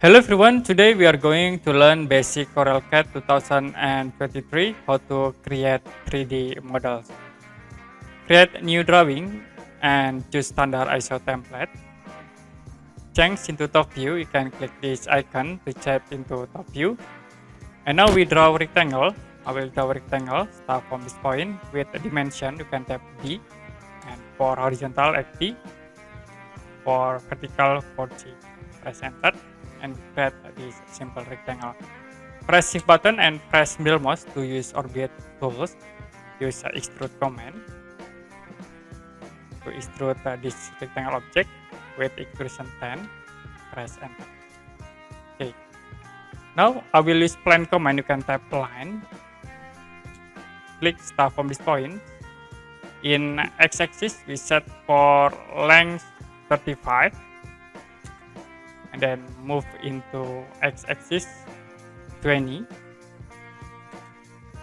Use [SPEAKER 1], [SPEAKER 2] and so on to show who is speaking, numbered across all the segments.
[SPEAKER 1] Hello everyone, today we are going to learn basic CorelCAD 2023, how to create 3D models. Create new drawing and choose standard ISO template. Change into top view, you can click this icon to change into top view. And now we draw a rectangle. I will draw a rectangle, start from this point with a dimension, you can tap D. And for horizontal, 80. For vertical, 40. Press enter and create this simple rectangle. Press shift button and press middle mouse to use orbit tools. Use extrude command to extrude this rectangle object with extrusion 10. Press enter. Okay. Now I will use plane command. You can tap line. Click start from this point. In x-axis we set for length 35. And then move into x-axis 20.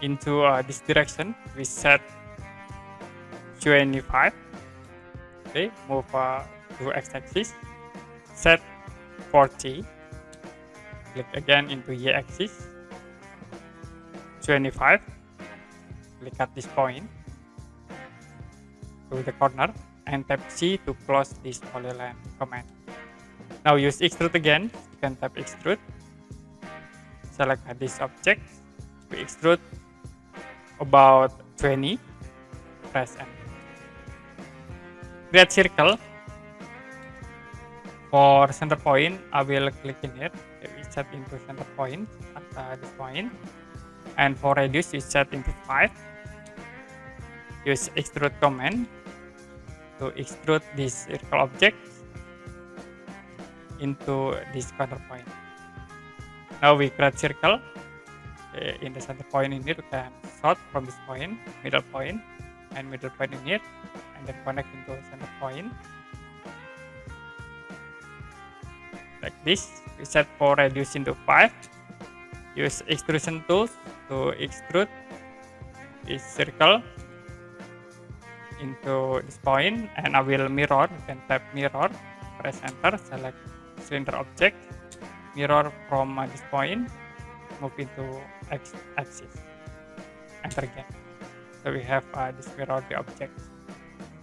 [SPEAKER 1] Into this direction we set 25. Okay, move to x-axis, set 40. Click again into y-axis 25. Click at this point to the corner and tap C to close this polyline command. Now use extrude again. You can tap extrude. Select this object. We extrude about 20. Press enter. Create circle. For center point, I will click in here. We set into center point at this point. And for radius, we set into 5. Use extrude command to extrude this circle object into this corner point. Now we create circle in the center point in here. You can sort from this point, middle point, and middle point in here, and then connect into center point. Like this. We set for radius into 5. Use extrusion tools to extrude this circle into this point, and I will mirror. You can tap mirror, press enter, select cylinder object, mirror from this point, move into x-axis, enter again. So we have this mirror the object.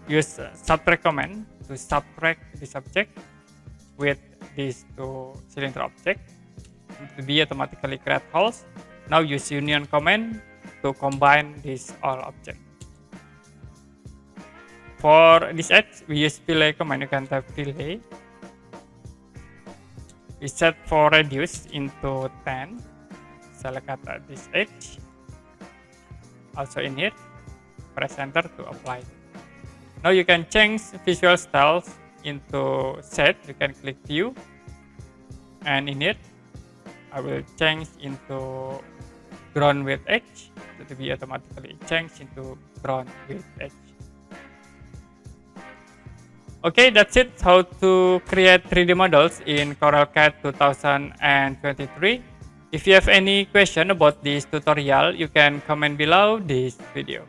[SPEAKER 1] Use subtract command to subtract this object with these two cylinder object. It will be automatically create holes. Now use union command to combine these all objects. For this edge, we use fillet command. You can type fillet. We set for radius into 10. Select at this edge. Also in here, press enter to apply. Now you can change visual styles into set. You can click view, and in here, I will change into ground with edge. It will be automatically changed into ground with edge. Okay, that's it. How to create 3D models in CorelCAD 2023. If you have any question about this tutorial, you can comment below this video.